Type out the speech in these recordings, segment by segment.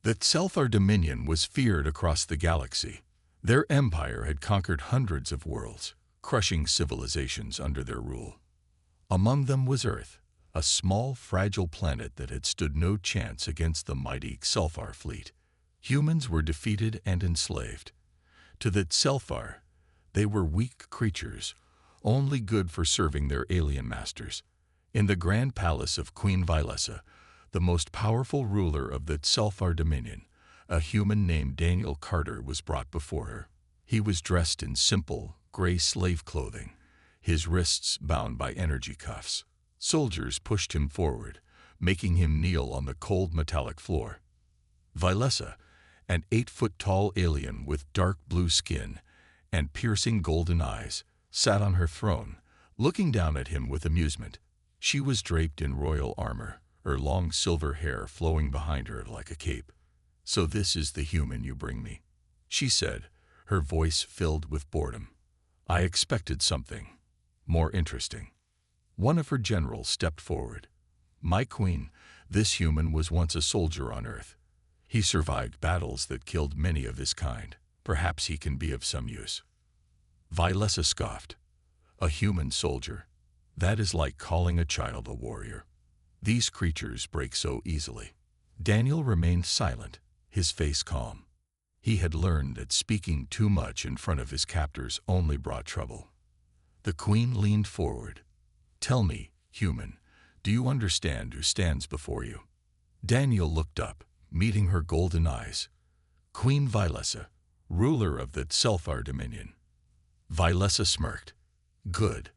That Selfar dominion was feared across the galaxy. Their empire had conquered hundreds of worlds, crushing civilizations under their rule. Among them was Earth, a small, fragile planet that had stood no chance against the mighty Selfar fleet. Humans were defeated and enslaved. To the Selfar, they were weak creatures, only good for serving their alien masters. In the grand palace of Queen Vilessa, the most powerful ruler of the Selfar dominion, a human named Daniel Carter was brought before her. He was dressed in simple, gray slave clothing, his wrists bound by energy cuffs. Soldiers pushed him forward, making him kneel on the cold metallic floor. Vilessa, an 8-foot-tall alien with dark blue skin and piercing golden eyes, sat on her throne, looking down at him with amusement. She was draped in royal armor, her long silver hair flowing behind her like a cape. "So this is the human you bring me," she said, her voice filled with boredom. "I expected something more interesting." One of her generals stepped forward. "My queen, this human was once a soldier on Earth. He survived battles that killed many of his kind. Perhaps he can be of some use." Vilessa scoffed. "A human soldier? That is like calling a child a warrior. These creatures break so easily." Daniel remained silent, his face calm. He had learned that speaking too much in front of his captors only brought trouble. The queen leaned forward. "Tell me, human, do you understand who stands before you?" Daniel looked up, meeting her golden eyes. "Queen Vilessa, ruler of the Selfar dominion." Vilessa smirked. "Good.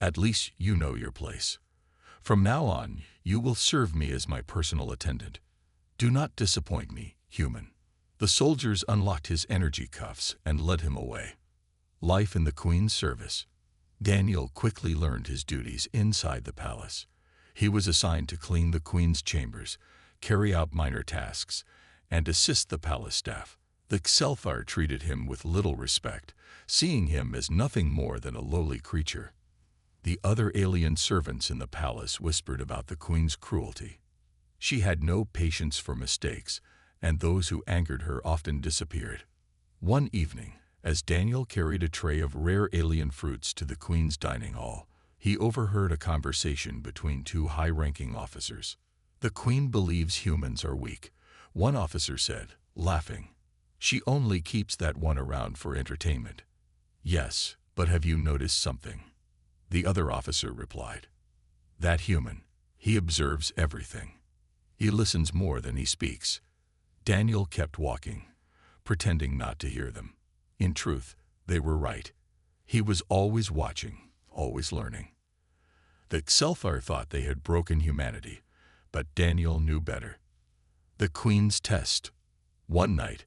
At least you know your place. From now on, you will serve me as my personal attendant. Do not disappoint me, human." The soldiers unlocked his energy cuffs and led him away. Life in the queen's service. Daniel quickly learned his duties inside the palace. He was assigned to clean the queen's chambers, carry out minor tasks, and assist the palace staff. The Selfar treated him with little respect, seeing him as nothing more than a lowly creature. The other alien servants in the palace whispered about the queen's cruelty. She had no patience for mistakes, and those who angered her often disappeared. One evening, as Daniel carried a tray of rare alien fruits to the queen's dining hall, he overheard a conversation between two high-ranking officers. "The queen believes humans are weak," one officer said, laughing. "She only keeps that one around for entertainment." "Yes, but have you noticed something?" the other officer replied. "That human, he observes everything. He listens more than he speaks." Daniel kept walking, pretending not to hear them. In truth, they were right. He was always watching, always learning. The Selfar thought they had broken humanity, but Daniel knew better. The Queen's Test. One night,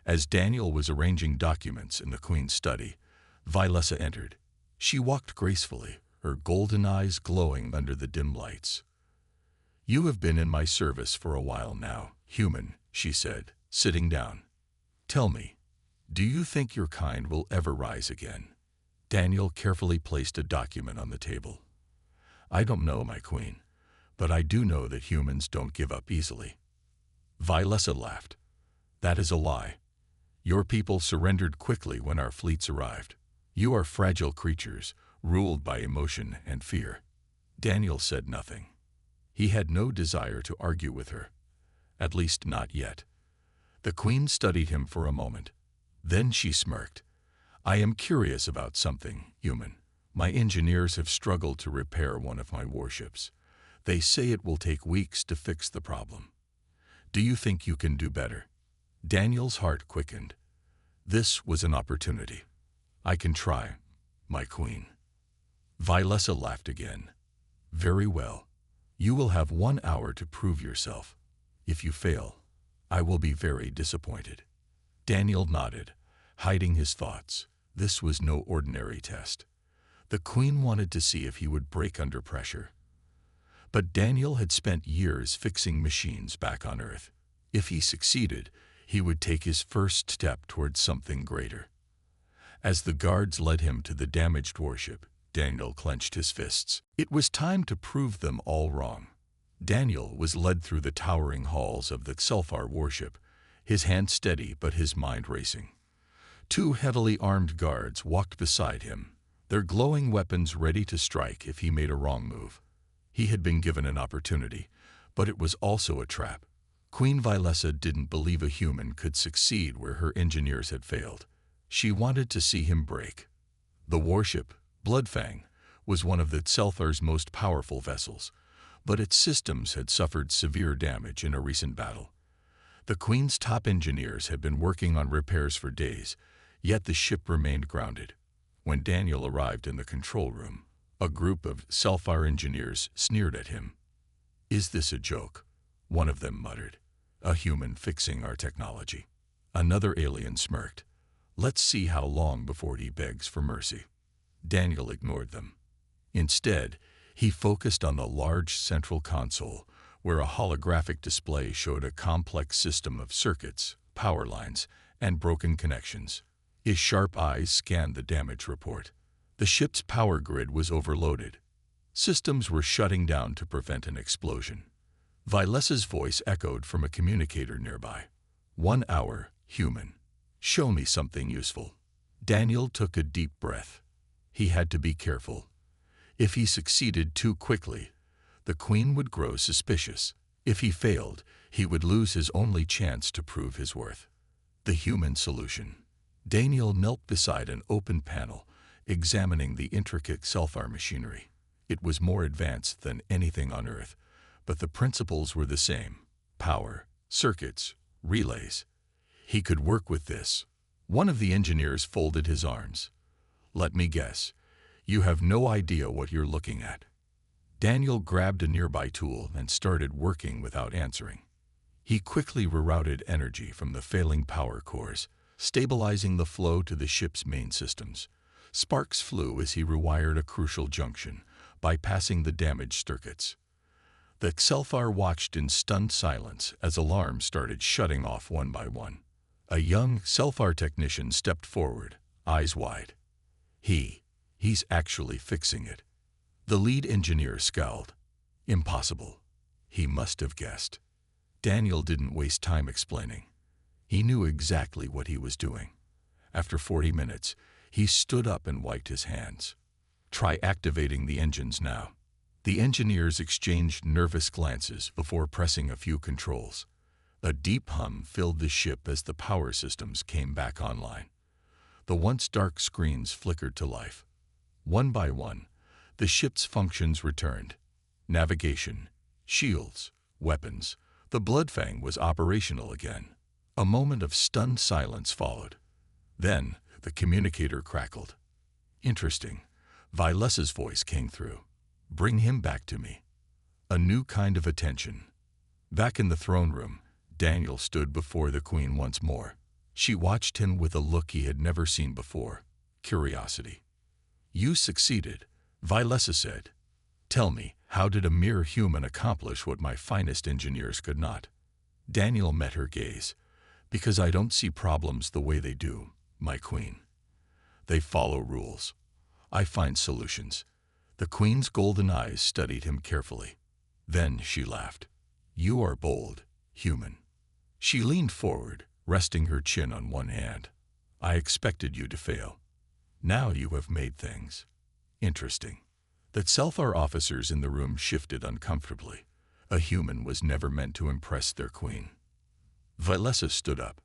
as Daniel was arranging documents in the Queen's study, Vilessa entered. She walked gracefully, her golden eyes glowing under the dim lights. "You have been in my service for a while now, human," she said, sitting down. "Tell me, do you think your kind will ever rise again?" Daniel carefully placed a document on the table. "I don't know, my queen, but I do know that humans don't give up easily." Vilessa laughed. "That is a lie. Your people surrendered quickly when our fleets arrived. You are fragile creatures, ruled by emotion and fear." Daniel said nothing. He had no desire to argue with her, at least not yet. The queen studied him for a moment. Then she smirked. "I am curious about something, human. My engineers have struggled to repair one of my warships. They say it will take weeks to fix the problem. Do you think you can do better?" Daniel's heart quickened. This was an opportunity. "I can try, my queen." Vilessa laughed again. "Very well. You will have 1 hour to prove yourself. If you fail, I will be very disappointed." Daniel nodded, hiding his thoughts. This was no ordinary test. The queen wanted to see if he would break under pressure. But Daniel had spent years fixing machines back on Earth. If he succeeded, he would take his first step towards something greater. As the guards led him to the damaged warship, Daniel clenched his fists. It was time to prove them all wrong. Daniel was led through the towering halls of the Selfar warship, his hand steady but his mind racing. Two heavily armed guards walked beside him, their glowing weapons ready to strike if he made a wrong move. He had been given an opportunity, but it was also a trap. Queen Vilessa didn't believe a human could succeed where her engineers had failed. She wanted to see him break. The warship, Bloodfang, was one of the Tselfar's most powerful vessels, but its systems had suffered severe damage in a recent battle. The Queen's top engineers had been working on repairs for days, yet the ship remained grounded. When Daniel arrived in the control room, a group of Sci-Fi engineers sneered at him. "Is this a joke?" one of them muttered. "A human fixing our technology." Another alien smirked. "Let's see how long before he begs for mercy." Daniel ignored them. Instead, he focused on the large central console, where a holographic display showed a complex system of circuits, power lines, and broken connections. His sharp eyes scanned the damage report. The ship's power grid was overloaded. Systems were shutting down to prevent an explosion. Vilessa's voice echoed from a communicator nearby. 1 hour, human. Show me something useful." Daniel took a deep breath. He had to be careful. If he succeeded too quickly, the Queen would grow suspicious. If he failed, he would lose his only chance to prove his worth. The human solution. Daniel knelt beside an open panel, examining the intricate Sci-Fi machinery. It was more advanced than anything on Earth, but the principles were the same: power, circuits, relays. He could work with this. One of the engineers folded his arms. "Let me guess. You have no idea what you're looking at." Daniel grabbed a nearby tool and started working without answering. He quickly rerouted energy from the failing power cores, stabilizing the flow to the ship's main systems. Sparks flew as he rewired a crucial junction, bypassing the damaged circuits. The Sci-Fi watched in stunned silence as alarms started shutting off one by one. A young Sci-Fi technician stepped forward, eyes wide. He's actually fixing it." The lead engineer scowled. "Impossible." He must have guessed. Daniel didn't waste time explaining. He knew exactly what he was doing. After 40 minutes, he stood up and wiped his hands. "Try activating the engines now." The engineers exchanged nervous glances before pressing a few controls. A deep hum filled the ship as the power systems came back online. The once dark screens flickered to life. One by one, the ship's functions returned. Navigation, shields, weapons. The Bloodfang was operational again. A moment of stunned silence followed. Then, the communicator crackled. "Interesting." Vilessa's voice came through. "Bring him back to me." A new kind of attention. Back in the throne room, Daniel stood before the Queen once more. She watched him with a look he had never seen before: curiosity. "You succeeded," Vilessa said. "Tell me, how did a mere human accomplish what my finest engineers could not?" Daniel met her gaze. "Because I don't see problems the way they do, my Queen. They follow rules. I find solutions." The Queen's golden eyes studied him carefully. Then she laughed. "You are bold, human." She leaned forward, resting her chin on one hand. "I expected you to fail. Now you have made things interesting." The Sci-Fi officers in the room shifted uncomfortably. A human was never meant to impress their Queen. Vilessa stood up.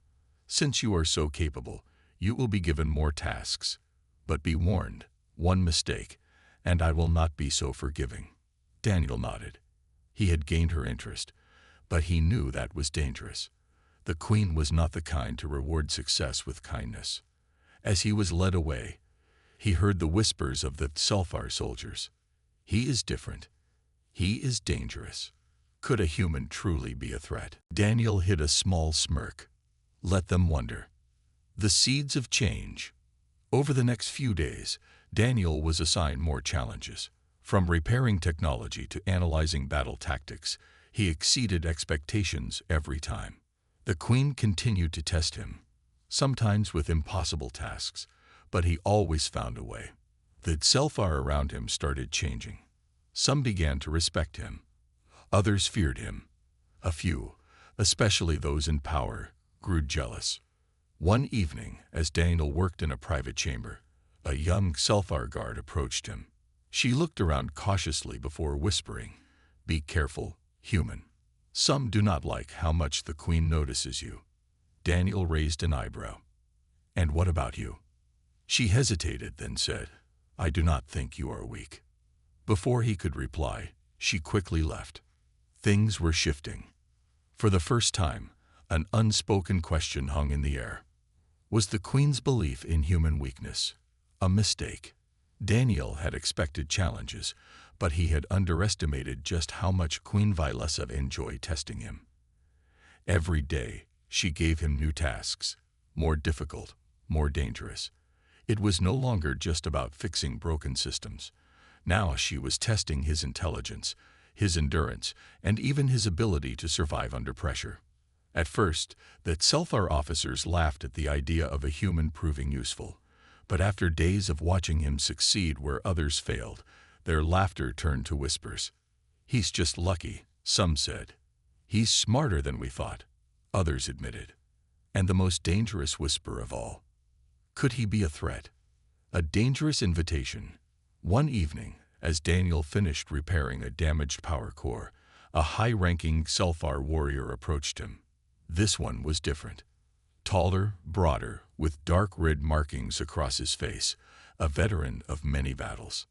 "Since you are so capable, you will be given more tasks. But be warned, one mistake, and I will not be so forgiving." Daniel nodded. He had gained her interest, but he knew that was dangerous. The Queen was not the kind to reward success with kindness. As he was led away, he heard the whispers of the Sci-Fi soldiers. "He is different. He is dangerous." Could a human truly be a threat? Daniel hid a small smirk. Let them wonder. The seeds of change. Over the next few days, Daniel was assigned more challenges. From repairing technology to analyzing battle tactics, he exceeded expectations every time. The Queen continued to test him, sometimes with impossible tasks, but he always found a way. The Sci-Fi around him started changing. Some began to respect him. Others feared him. A few, especially those in power, grew jealous. One evening, as Daniel worked in a private chamber, a young Selfar guard approached him. She looked around cautiously before whispering, "Be careful, human. Some do not like how much the queen notices you." Daniel raised an eyebrow. "And what about you?" She hesitated, then said, "I do not think you are weak." Before he could reply, she quickly left. Things were shifting. For the first time, an unspoken question hung in the air. Was the queen's belief in human weakness a mistake? Daniel had expected challenges, but he had underestimated just how much Queen Vylessa enjoyed testing him. Every day, she gave him new tasks, more difficult, more dangerous. It was no longer just about fixing broken systems. Now she was testing his intelligence, his endurance, and even his ability to survive under pressure. At first, the Selfar officers laughed at the idea of a human proving useful. But after days of watching him succeed where others failed, their laughter turned to whispers. "He's just lucky," some said. "He's smarter than we thought," others admitted. And the most dangerous whisper of all, could he be a threat? A dangerous invitation. One evening, as Daniel finished repairing a damaged power core, a high-ranking Selfar warrior approached him. This one was different. Taller, broader, with dark red markings across his face, a veteran of many battles.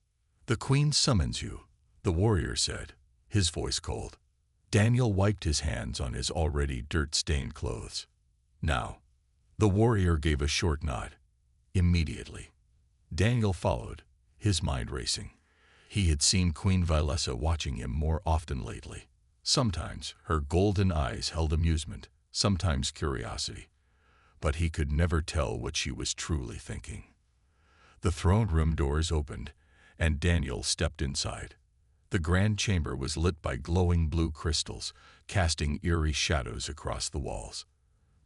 "The queen summons you," the warrior said, his voice cold. Daniel wiped his hands on his already dirt-stained clothes. "Now." The warrior gave a short nod. Immediately. Daniel followed, his mind racing. He had seen Queen Vylessa watching him more often lately. Sometimes her golden eyes held amusement, sometimes curiosity. But he could never tell what she was truly thinking. The throne room doors opened, and Daniel stepped inside. The grand chamber was lit by glowing blue crystals, casting eerie shadows across the walls.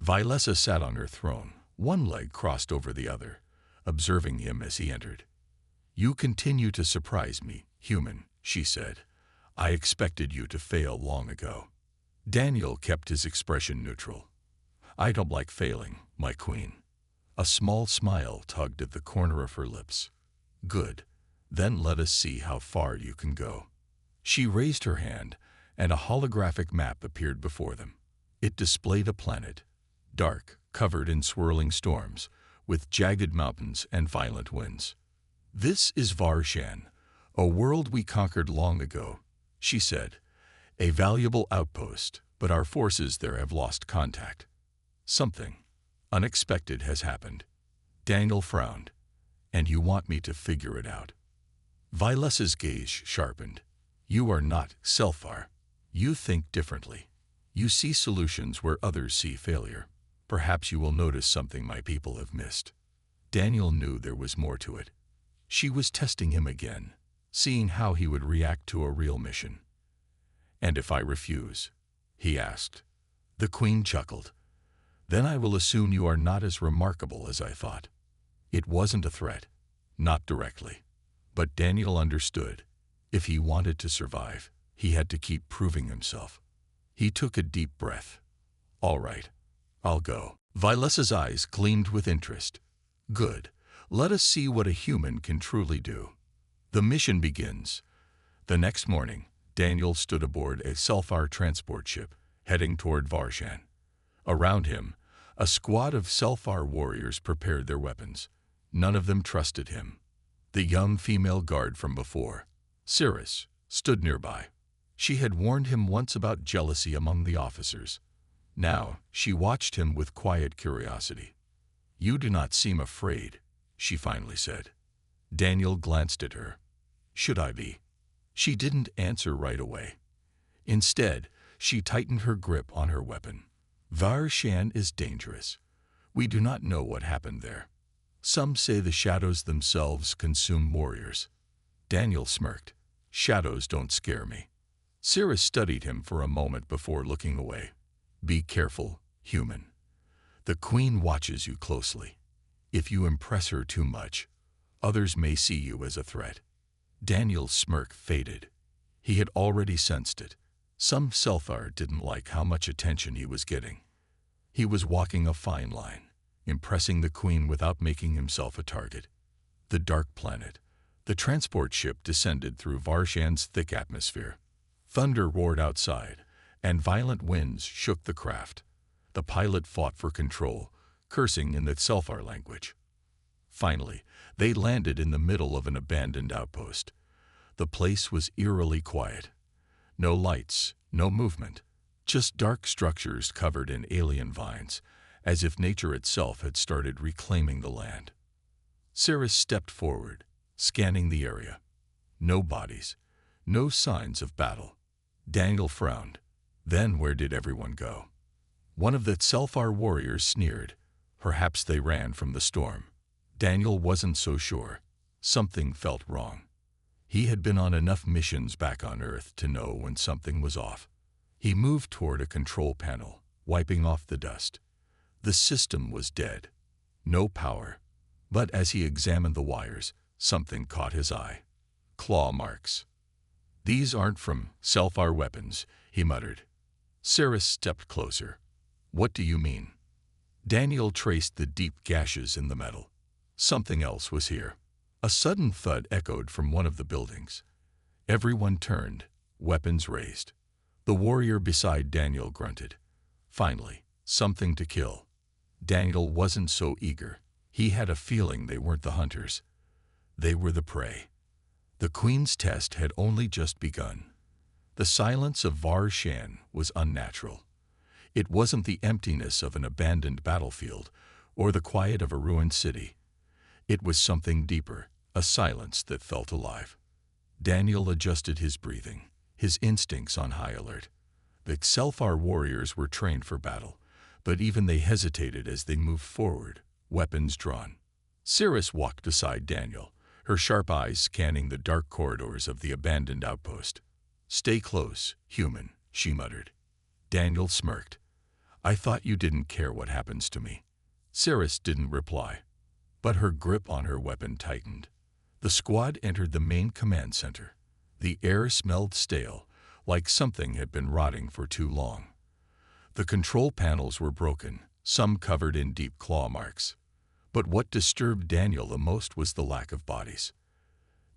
Vylessa sat on her throne, one leg crossed over the other, observing him as he entered. "You continue to surprise me, human," she said. "I expected you to fail long ago." Daniel kept his expression neutral. "I don't like failing, my queen." A small smile tugged at the corner of her lips. "Good. Then let us see how far you can go." She raised her hand, and a holographic map appeared before them. It displayed a planet, dark, covered in swirling storms, with jagged mountains and violent winds. "This is Varshan, a world we conquered long ago," she said. "A valuable outpost, but our forces there have lost contact. Something unexpected has happened." Daniel frowned. "And you want me to figure it out?" Vylessa's gaze sharpened. "You are not Selfar. You think differently. You see solutions where others see failure. Perhaps you will notice something my people have missed." Daniel knew there was more to it. She was testing him again, seeing how he would react to a real mission. "And if I refuse?" he asked. The queen chuckled. "Then I will assume you are not as remarkable as I thought." It wasn't a threat, not directly. But Daniel understood. If he wanted to survive, he had to keep proving himself. He took a deep breath. "All right, I'll go." Vylessa's eyes gleamed with interest. "Good. Let us see what a human can truly do." The mission begins. The next morning, Daniel stood aboard a Selfar transport ship, heading toward Varshan. Around him, a squad of Selfar warriors prepared their weapons. None of them trusted him. The young female guard from before, Cirrus, stood nearby. She had warned him once about jealousy among the officers. Now, she watched him with quiet curiosity. "You do not seem afraid," she finally said. Daniel glanced at her. "Should I be?" She didn't answer right away. Instead, she tightened her grip on her weapon. "Varshan is dangerous. We do not know what happened there. Some say the shadows themselves consume warriors." Daniel smirked. "Shadows don't scare me." Cirrus studied him for a moment before looking away. "Be careful, human. The queen watches you closely. If you impress her too much, others may see you as a threat." Daniel's smirk faded. He had already sensed it. Some Selfar didn't like how much attention he was getting. He was walking a fine line, impressing the queen without making himself a target. The dark planet. The transport ship descended through Varshan's thick atmosphere. Thunder roared outside, and violent winds shook the craft. The pilot fought for control, cursing in the Sci-Fi language. Finally, they landed in the middle of an abandoned outpost. The place was eerily quiet. No lights, no movement, just dark structures covered in alien vines, as if nature itself had started reclaiming the land. Cirrus stepped forward, scanning the area. No bodies, no signs of battle. Daniel frowned. Then where did everyone go? One of the Sci-Fi warriors sneered. Perhaps they ran from the storm. Daniel wasn't so sure. Something felt wrong. He had been on enough missions back on Earth to know when something was off. He moved toward a control panel, wiping off the dust. The system was dead. No power. But as he examined the wires, something caught his eye. Claw marks. These aren't from Sci-Fi weapons, he muttered. Cirrus stepped closer. What do you mean? Daniel traced the deep gashes in the metal. Something else was here. A sudden thud echoed from one of the buildings. Everyone turned, weapons raised. The warrior beside Daniel grunted. Finally, something to kill. Daniel wasn't so eager. He had a feeling they weren't the hunters. They were the prey. The queen's test had only just begun. The silence of Varshan was unnatural. It wasn't the emptiness of an abandoned battlefield or the quiet of a ruined city. It was something deeper, a silence that felt alive. Daniel adjusted his breathing, his instincts on high alert. The Sci-Fi warriors were trained for battle, but even they hesitated as they moved forward, weapons drawn. Cirrus walked beside Daniel, her sharp eyes scanning the dark corridors of the abandoned outpost. "Stay close, human," she muttered. Daniel smirked. "I thought you didn't care what happens to me." Cirrus didn't reply, but her grip on her weapon tightened. The squad entered the main command center. The air smelled stale, like something had been rotting for too long. The control panels were broken, some covered in deep claw marks. But what disturbed Daniel the most was the lack of bodies.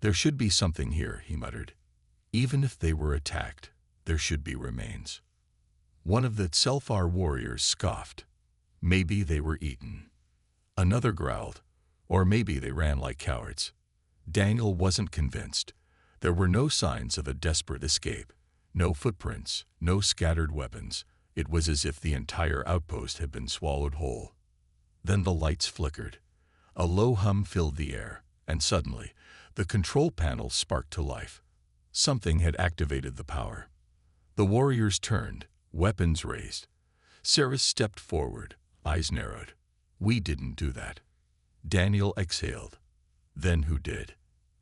"There should be something here," he muttered. "Even if they were attacked, there should be remains." One of the Sci-Fi warriors scoffed. Maybe they were eaten. Another growled, or maybe they ran like cowards. Daniel wasn't convinced. There were no signs of a desperate escape, no footprints, no scattered weapons. It was as if the entire outpost had been swallowed whole. Then the lights flickered. A low hum filled the air, and suddenly, the control panel sparked to life. Something had activated the power. The warriors turned, weapons raised. Cirrus stepped forward, eyes narrowed. "We didn't do that." Daniel exhaled. Then who did?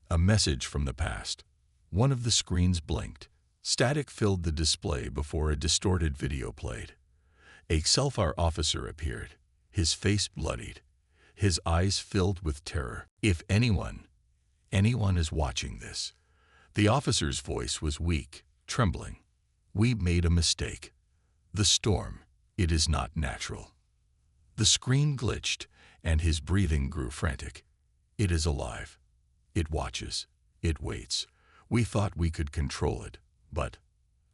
A message from the past. One of the screens blinked. Static filled the display before a distorted video played. A Sci-Fi officer appeared, his face bloodied, his eyes filled with terror. "If anyone is watching this." The officer's voice was weak, trembling. "We made a mistake. The storm, it is not natural." The screen glitched, and his breathing grew frantic. "It is alive. It watches. It waits. We thought we could control it, but..."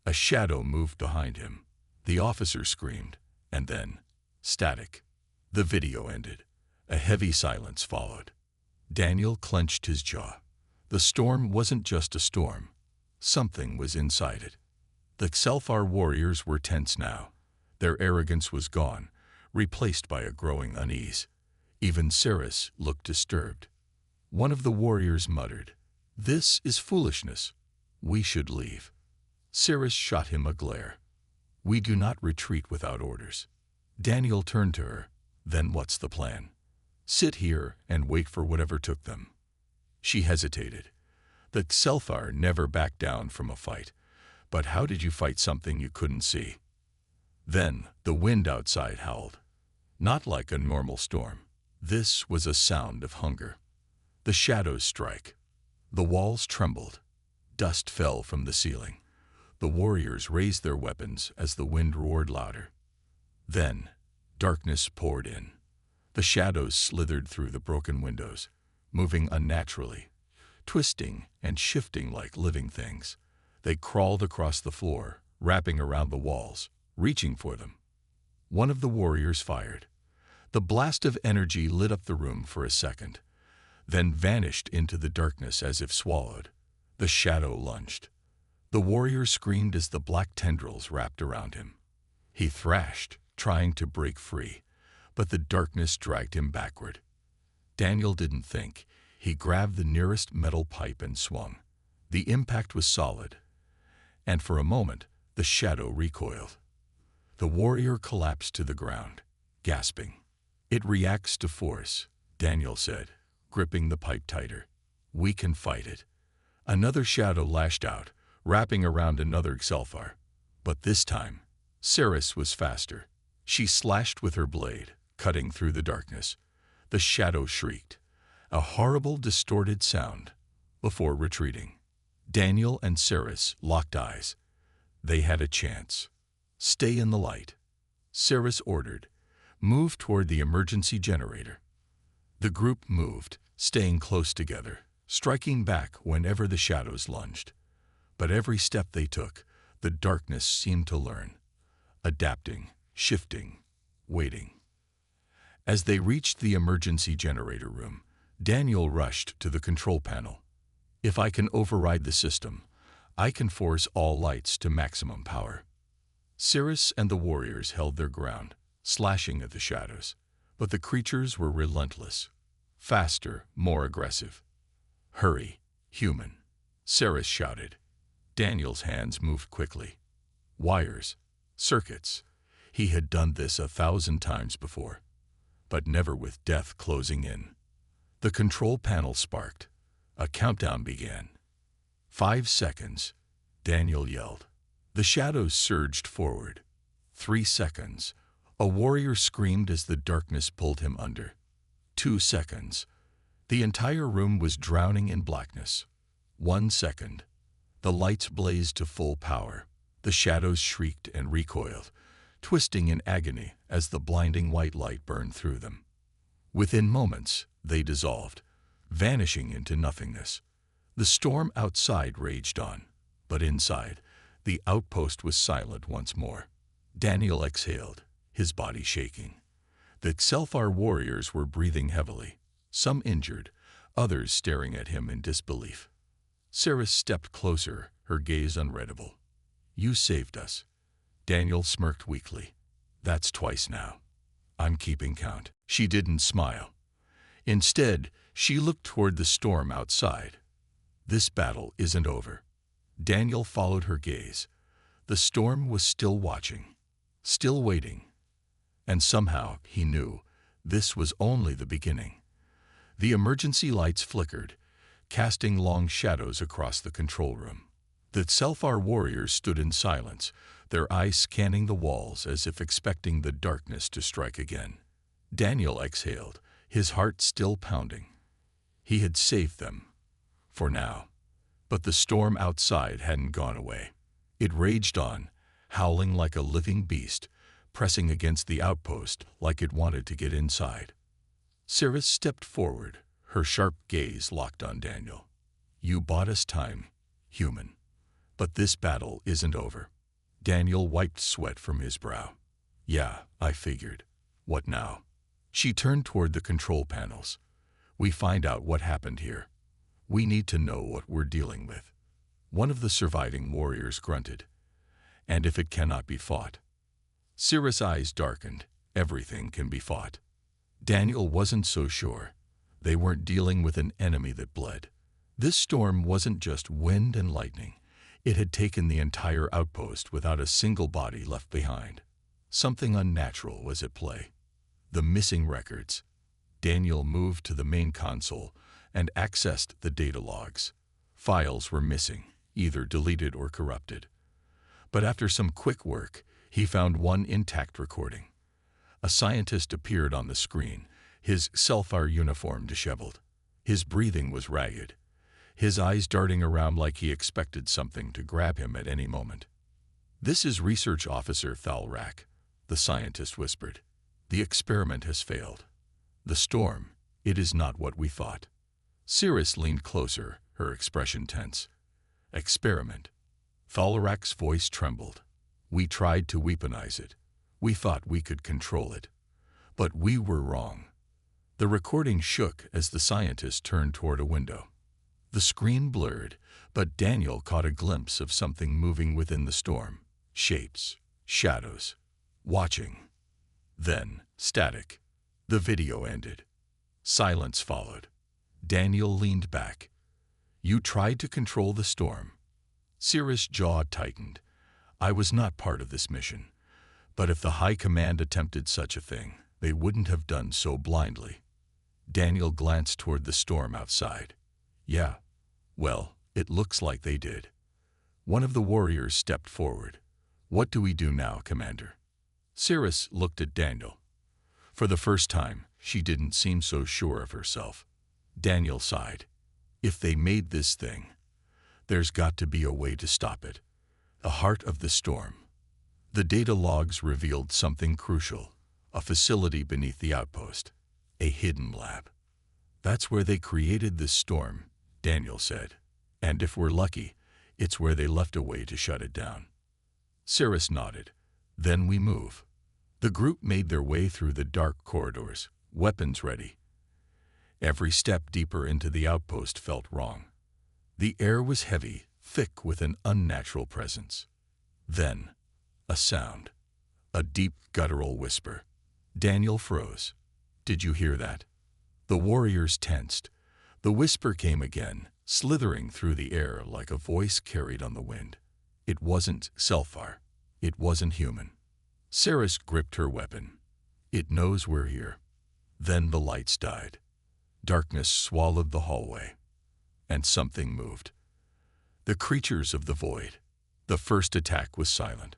A shadow moved behind him. The officer screamed, and then, static. The video ended. A heavy silence followed. Daniel clenched his jaw. The storm wasn't just a storm. Something was inside it. The Sci-Fi warriors were tense now. Their arrogance was gone, replaced by a growing unease. Even Cirrus looked disturbed. One of the warriors muttered, "This is foolishness. We should leave." Cirrus shot him a glare. "We do not retreat without orders." Daniel turned to her. "Then what's the plan?" "Sit here and wait for whatever took them." She hesitated. The Sci-Fi never backed down from a fight. But how did you fight something you couldn't see? Then the wind outside howled. Not like a normal storm. This was a sound of hunger. The shadows strike. The walls trembled. Dust fell from the ceiling. The warriors raised their weapons as the wind roared louder. Then, Darkness poured in. The shadows slithered through the broken windows, moving unnaturally, twisting and shifting like living things. They crawled across the floor, wrapping around the walls, reaching for them. One of the warriors fired. The blast of energy lit up the room for a second, then vanished into the darkness as if swallowed. The shadow lunged. The warrior screamed as the black tendrils wrapped around him. He thrashed, trying to break free, but the darkness dragged him backward. Daniel didn't think. He grabbed the nearest metal pipe and swung. The impact was solid, and for a moment, the shadow recoiled. The warrior collapsed to the ground, gasping. "It reacts to force," Daniel said, gripping the pipe tighter. "We can fight it." Another shadow lashed out, wrapping around another Xelfar. But this time, Ceres was faster. She slashed with her blade, cutting through the darkness. The shadow shrieked, a horrible, distorted sound, before retreating. Daniel and Ceres locked eyes. They had a chance. "Stay in the light," Ceres ordered. "Move toward the emergency generator." The group moved, staying close together, striking back whenever the shadows lunged. But every step they took, the darkness seemed to learn, adapting, shifting, waiting. As they reached the emergency generator room, Daniel rushed to the control panel. "If I can override the system, I can force all lights to maximum power." Ceres and the warriors held their ground, slashing at the shadows, but the creatures were relentless, faster, more aggressive. "Hurry, human," Ceres shouted. Daniel's hands moved quickly. Wires, circuits. He had done this 1,000 times before, but never with death closing in. The control panel sparked. A countdown began. 5 seconds, Daniel yelled. The shadows surged forward. 3 seconds. A warrior screamed as the darkness pulled him under. 2 seconds. The entire room was drowning in blackness. 1 second. The lights blazed to full power. The shadows shrieked and recoiled, twisting in agony as the blinding white light burned through them. Within moments, they dissolved, vanishing into nothingness. The storm outside raged on, but inside, the outpost was silent once more. Daniel exhaled, his body shaking. The Xelfar warriors were breathing heavily, some injured, others staring at him in disbelief. Ceres stepped closer, her gaze unreadable. "You saved us." Daniel smirked weakly. "That's twice now. I'm keeping count." She didn't smile. Instead, she looked toward the storm outside. "This battle isn't over." Daniel followed her gaze. The storm was still watching, still waiting. And somehow, he knew, this was only the beginning. The emergency lights flickered, casting long shadows across the control room. The Xelfar warriors stood in silence, their eyes scanning the walls as if expecting the darkness to strike again. Daniel exhaled, his heart still pounding. He had saved them, for now. But the storm outside hadn't gone away. It raged on, howling like a living beast, pressing against the outpost like it wanted to get inside. Ceres stepped forward, her sharp gaze locked on Daniel. "You bought us time, human. But this battle isn't over." Daniel wiped sweat from his brow. "Yeah, I figured. What now?" She turned toward the control panels. "We find out what happened here. We need to know what we're dealing with." One of the surviving warriors grunted. "And if it cannot be fought?" Ceres' eyes darkened. "Everything can be fought." Daniel wasn't so sure. They weren't dealing with an enemy that bled. This storm wasn't just wind and lightning. It had taken the entire outpost without a single body left behind. Something unnatural was at play. The missing records. Daniel moved to the main console and accessed the data logs. Files were missing, either deleted or corrupted. But after some quick work, he found one intact recording. A scientist appeared on the screen, his Xelfar uniform disheveled. His breathing was ragged, his eyes darting around like he expected something to grab him at any moment. "This is Research Officer Thalrak," the scientist whispered. The experiment has failed. The storm, it is not what we thought. Cirrus leaned closer, her expression tense. Experiment. Thalrak's voice trembled. We tried to weaponize it. We thought we could control it. But we were wrong. The recording shook as the scientist turned toward a window. The screen blurred, but Daniel caught a glimpse of something moving within the storm. Shapes, shadows, watching. Then, static. The video ended. Silence followed. Daniel leaned back. You tried to control the storm. Cirrus' jaw tightened. I was not part of this mission. But if the High Command attempted such a thing, they wouldn't have done so blindly. Daniel glanced toward the storm outside. Yeah, well, it looks like they did. One of the warriors stepped forward. What do we do now, Commander? Cirrus looked at Daniel. For the first time, she didn't seem so sure of herself. Daniel sighed. If they made this thing, there's got to be a way to stop it. The heart of the storm. The data logs revealed something crucial. A facility beneath the outpost. A hidden lab. That's where they created this storm, Daniel said. And if we're lucky, it's where they left a way to shut it down. Cirrus nodded. Then we move. The group made their way through the dark corridors, weapons ready. Every step deeper into the outpost felt wrong. The air was heavy, thick with an unnatural presence. Then, a sound. A deep guttural whisper. Daniel froze. Did you hear that? The warriors tensed. The whisper came again, slithering through the air like a voice carried on the wind. It wasn't Sci-Fi. It wasn't human. Cirrus gripped her weapon. It knows we're here. Then the lights died. Darkness swallowed the hallway. And something moved. The creatures of the void. The first attack was silent.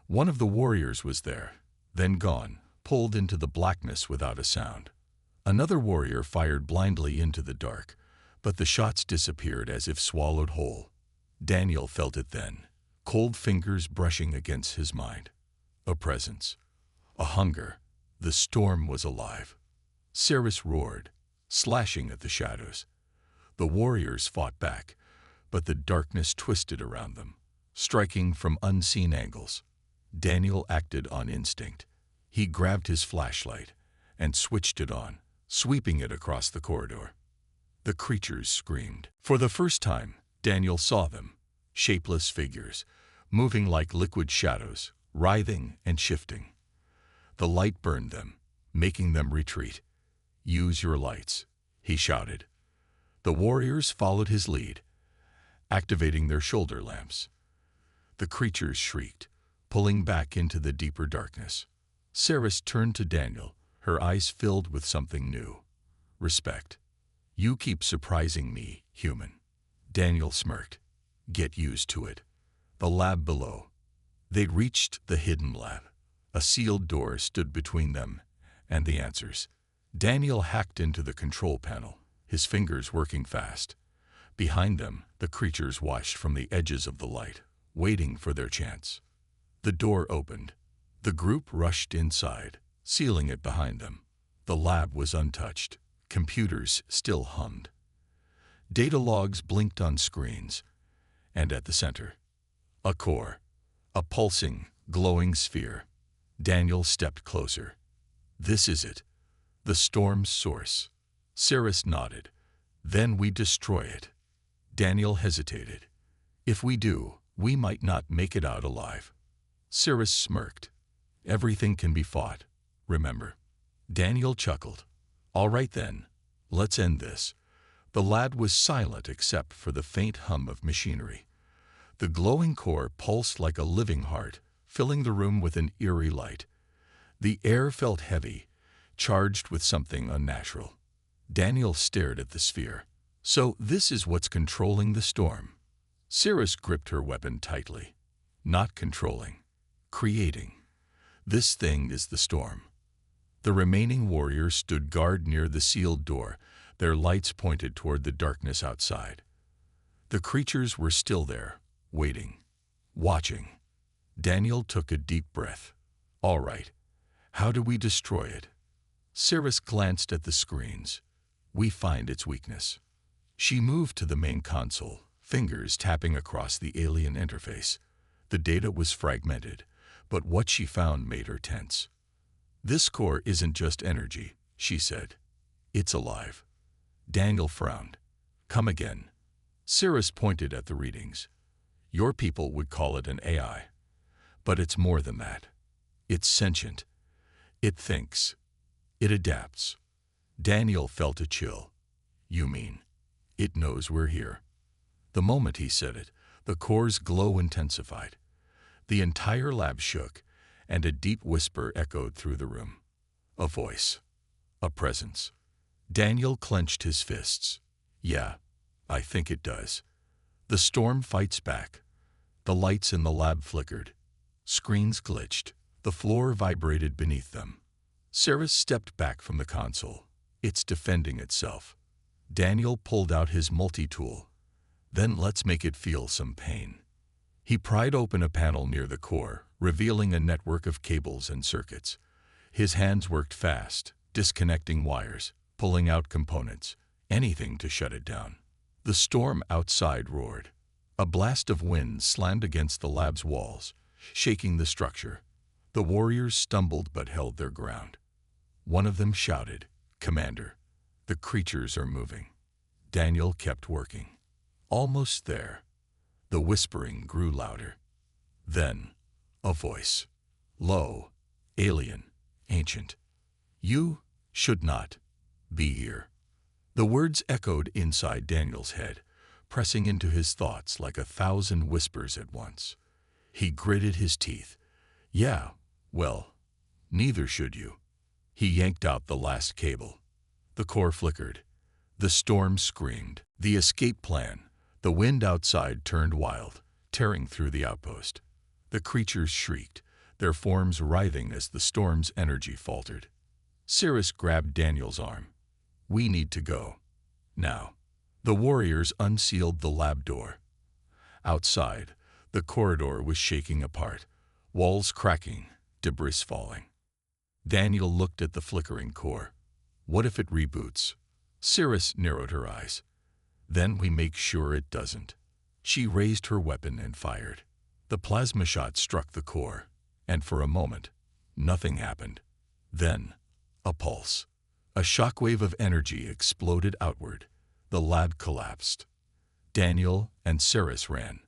One of the warriors was there, then gone, pulled into the blackness without a sound. Another warrior fired blindly into the dark, but the shots disappeared as if swallowed whole. Daniel felt it then, cold fingers brushing against his mind. A presence. A hunger. The storm was alive. Cirrus roared, slashing at the shadows. The warriors fought back, but the darkness twisted around them, striking from unseen angles. Daniel acted on instinct. He grabbed his flashlight and switched it on, sweeping it across the corridor. The creatures screamed. For the first time, Daniel saw them, shapeless figures, moving like liquid shadows, writhing and shifting. The light burned them, making them retreat. Use your lights, he shouted. The warriors followed his lead, activating their shoulder lamps. The creatures shrieked, pulling back into the deeper darkness. Cirrus turned to Daniel, her eyes filled with something new. Respect. You keep surprising me, human. Daniel smirked. Get used to it. The lab below. They'd reached the hidden lab. A sealed door stood between them and the answers. Daniel hacked into the control panel, his fingers working fast. Behind them, the creatures watched from the edges of the light, waiting for their chance. The door opened. The group rushed inside, sealing it behind them. The lab was untouched. Computers still hummed. Data logs blinked on screens. And at the center, a core, a pulsing, glowing sphere. Daniel stepped closer. This is it. The storm's source. Cirrus nodded. Then we destroy it. Daniel hesitated. If we do, we might not make it out alive. Cirrus smirked. Everything can be fought, remember. Daniel chuckled. All right then, let's end this. The lad was silent except for the faint hum of machinery. The glowing core pulsed like a living heart, filling the room with an eerie light. The air felt heavy, charged with something unnatural. Daniel stared at the sphere. So this is what's controlling the storm. Cirrus gripped her weapon tightly. Not controlling. Creating. This thing is the storm. The remaining warriors stood guard near the sealed door, their lights pointed toward the darkness outside. The creatures were still there, waiting, watching. Daniel took a deep breath. All right, How do we destroy it? Cirrus glanced at the screens. We find its weakness. She moved to the main console, fingers tapping across the alien interface. The data was fragmented, but what she found made her tense. This core isn't just energy, she said. It's alive. Daniel frowned. Come again. Cirrus pointed at the readings. Your people would call it an AI. But it's more than that. It's sentient. It thinks. It adapts. Daniel felt a chill. You mean, it knows we're here? The moment he said it, the core's glow intensified. The entire lab shook, and a deep whisper echoed through the room. A voice. A presence. Daniel clenched his fists. Yeah, I think it does. The storm fights back. The lights in the lab flickered. Screens glitched. The floor vibrated beneath them. Cirrus stepped back from the console. It's defending itself. Daniel pulled out his multi-tool. Then let's make it feel some pain. He pried open a panel near the core, revealing a network of cables and circuits. His hands worked fast, disconnecting wires, pulling out components, anything to shut it down. The storm outside roared. A blast of wind slammed against the lab's walls, shaking the structure. The warriors stumbled but held their ground. One of them shouted, "Commander, the creatures are moving." Daniel kept working. Almost there. The whispering grew louder. Then, a voice. Low, alien, ancient. You should not be here. The words echoed inside Daniel's head, pressing into his thoughts like 1,000 whispers at once. He gritted his teeth. Yeah, well, neither should you. He yanked out the last cable. The core flickered. The storm screamed. The escape plan. The wind outside turned wild, tearing through the outpost. The creatures shrieked, their forms writhing as the storm's energy faltered. Cirrus grabbed Daniel's arm. We need to go. Now. The warriors unsealed the lab door. Outside, the corridor was shaking apart, walls cracking, debris falling. Daniel looked at the flickering core. What if it reboots? Cirrus narrowed her eyes. Then we make sure it doesn't. She raised her weapon and fired. The plasma shot struck the core, and for a moment, nothing happened. Then, a pulse. A shockwave of energy exploded outward. The lab collapsed. Daniel and Cirrus ran.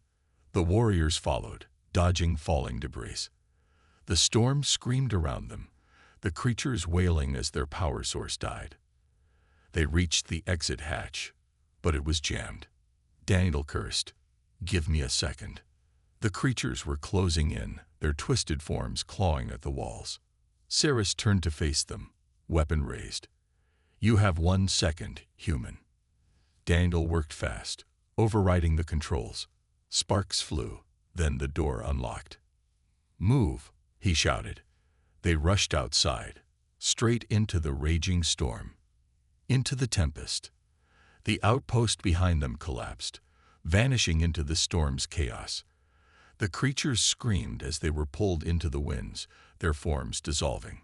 The warriors followed, dodging falling debris. The storm screamed around them, the creatures wailing as their power source died. They reached the exit hatch, but it was jammed. Daniel cursed. Give me a second. The creatures were closing in, their twisted forms clawing at the walls. Cirrus turned to face them, weapon raised. You have 1 second, human. Daniel worked fast, overriding the controls. Sparks flew, then the door unlocked. Move, he shouted. They rushed outside, straight into the raging storm. Into the tempest. The outpost behind them collapsed, vanishing into the storm's chaos. The creatures screamed as they were pulled into the winds, their forms dissolving.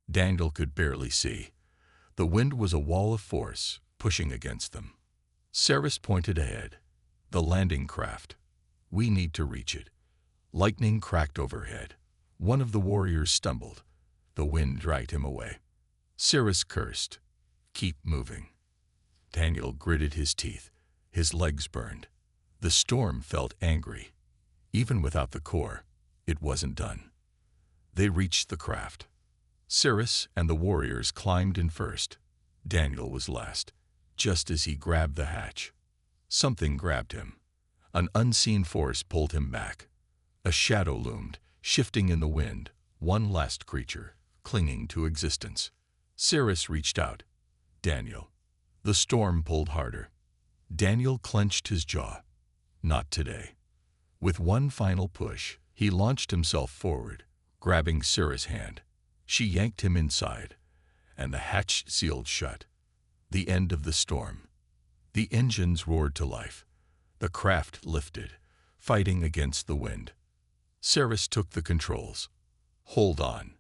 Daniel could barely see. The wind was a wall of force, pushing against them. Cirrus pointed ahead. The landing craft. We need to reach it. Lightning cracked overhead. One of the warriors stumbled. The wind dragged him away. Cirrus cursed. Keep moving. Daniel gritted his teeth. His legs burned. The storm felt angry. Even without the core, it wasn't done. They reached the craft. Cirrus and the warriors climbed in first. Daniel was last, just as he grabbed the hatch. Something grabbed him. An unseen force pulled him back. A shadow loomed, shifting in the wind, one last creature, clinging to existence. Cirrus reached out. Daniel. The storm pulled harder. Daniel clenched his jaw. Not today. With one final push, he launched himself forward, grabbing Cirrus' hand. She yanked him inside, and the hatch sealed shut. The end of the storm. The engines roared to life. The craft lifted, fighting against the wind. Cirrus took the controls. Hold on.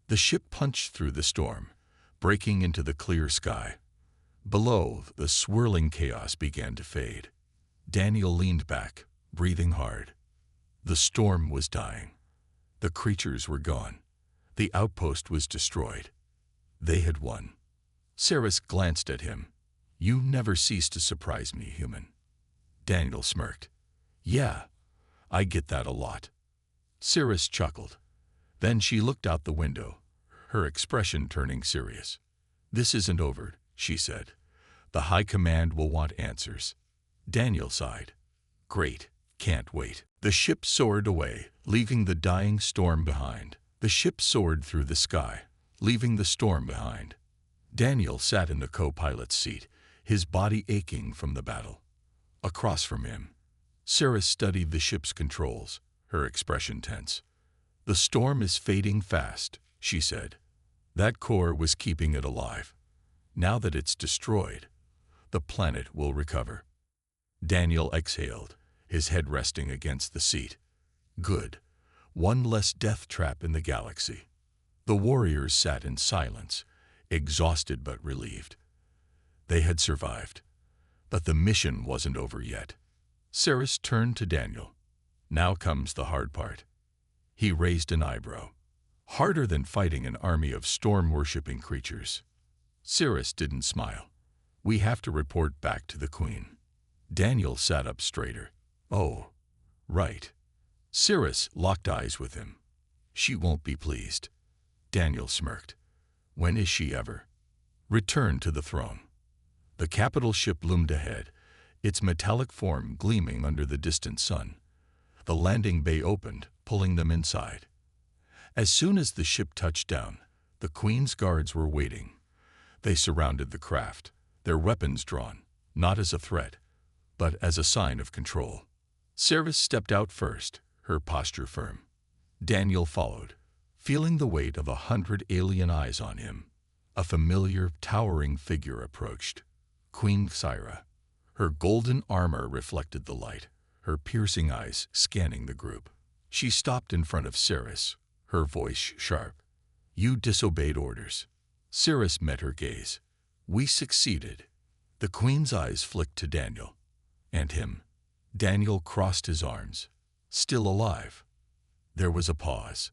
The ship punched through the storm, breaking into the clear sky. Below, the swirling chaos began to fade. Daniel leaned back, breathing hard. The storm was dying. The creatures were gone. The outpost was destroyed. They had won. Ceres glanced at him. "You never cease to surprise me, human." Daniel smirked. "Yeah, I get that a lot." Ceres chuckled. Then she looked out the window, her expression turning serious. "This isn't over," she said. "The High Command will want answers." Daniel sighed. "Great, can't wait." The ship soared away, leaving the dying storm behind. The ship soared through the sky, leaving the storm behind. Daniel sat in the co-pilot's seat, his body aching from the battle. Across from him, Ceres studied the ship's controls, her expression tense. "The storm is fading fast," she said. "That core was keeping it alive. Now that it's destroyed, the planet will recover." Daniel exhaled, his head resting against the seat. Good. One less death trap in the galaxy. The warriors sat in silence, exhausted but relieved. They had survived. But the mission wasn't over yet. Ceres turned to Daniel. "Now comes the hard part." He raised an eyebrow. "Harder than fighting an army of storm-worshipping creatures." Ceres didn't smile. "We have to report back to the Queen." Daniel sat up straighter. "Oh, right." Ceres locked eyes with him. "She won't be pleased." Daniel smirked. "When is she ever?" Return to the throne. The capital ship loomed ahead, its metallic form gleaming under the distant sun. The landing bay opened, pulling them inside. As soon as the ship touched down, the Queen's guards were waiting. They surrounded the craft, their weapons drawn, not as a threat, but as a sign of control. Ceres stepped out first, her posture firm. Daniel followed, feeling the weight of 100 alien eyes on him. A familiar, towering figure approached. Queen Syra. Her golden armor reflected the light, her piercing eyes scanning the group. She stopped in front of Ceres, her voice sharp. "You disobeyed orders." Ceres met her gaze. "We succeeded." The Queen's eyes flicked to Daniel. "And him." Daniel crossed his arms. "Still alive." There was a pause.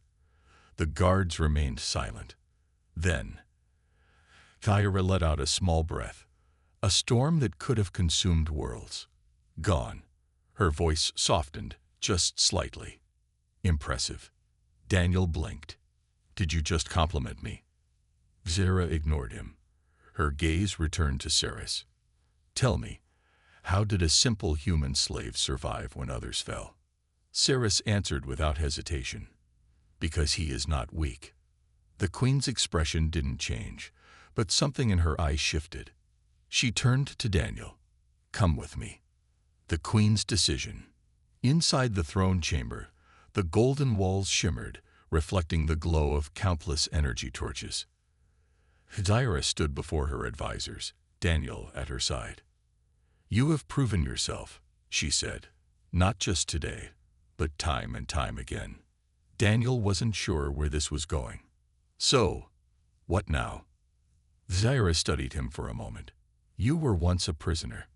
The guards remained silent. Then, Syra let out a small breath. A storm that could have consumed worlds. Gone. Her voice softened, just slightly. "Impressive." Daniel blinked. "Did you just compliment me?" Syra ignored him. Her gaze returned to Ceres. "Tell me, how did a simple human slave survive when others fell?" Ceres answered without hesitation. "Because he is not weak." The Queen's expression didn't change, but something in her eyes shifted. She turned to Daniel. "Come with me." The Queen's decision. Inside the throne chamber, the golden walls shimmered, reflecting the glow of countless energy torches. Syra stood before her advisors, Daniel at her side. "You have proven yourself," she said, "not just today, but time and time again." Daniel wasn't sure where this was going. "So, what now?" Syra studied him for a moment. "You were once a prisoner,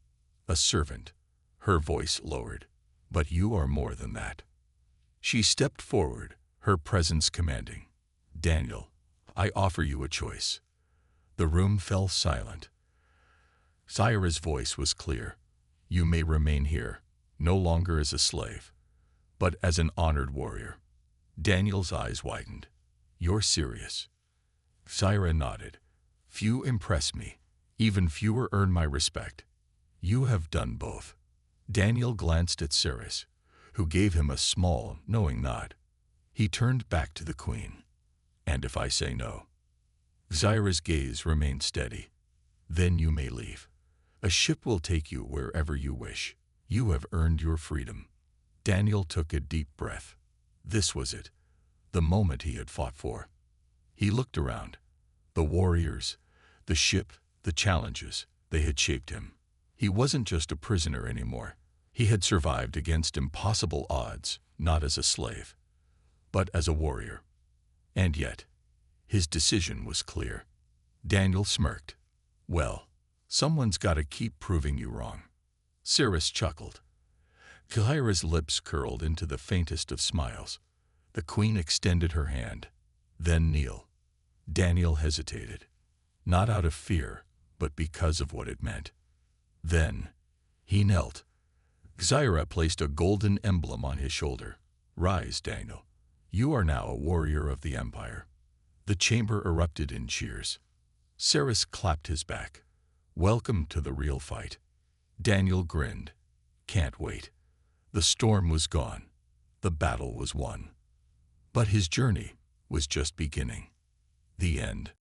a servant." Her voice lowered. "But you are more than that." She stepped forward, her presence commanding. "Daniel, I offer you a choice." The room fell silent. Syra's voice was clear. "You may remain here, no longer as a slave, but as an honored warrior." Daniel's eyes widened. "You're serious?" Syra nodded. "Few impress me. Even fewer earn my respect. You have done both." Daniel glanced at Ceres, who gave him a small, knowing nod. He turned back to the Queen. "And if I say no?" Syra's gaze remained steady. "Then you may leave. A ship will take you wherever you wish. You have earned your freedom." Daniel took a deep breath. This was it, the moment he had fought for. He looked around. The warriors, the ship, the challenges, they had shaped him. He wasn't just a prisoner anymore. He had survived against impossible odds, not as a slave, but as a warrior. And yet, His decision was clear. Daniel smirked. Well, someone's got to keep proving you wrong. Cirrus chuckled. Kyra's lips curled into the faintest of smiles. The queen extended her hand. Then kneel. Daniel hesitated, not out of fear, but because of what it meant. Then he knelt. Kyra placed a golden emblem on his shoulder. Rise, Daniel. You are now a warrior of the Empire. The chamber erupted in cheers. Cirrus clapped his back. Welcome to the real fight. Daniel grinned. Can't wait. The storm was gone. The battle was won. But his journey was just beginning. The end.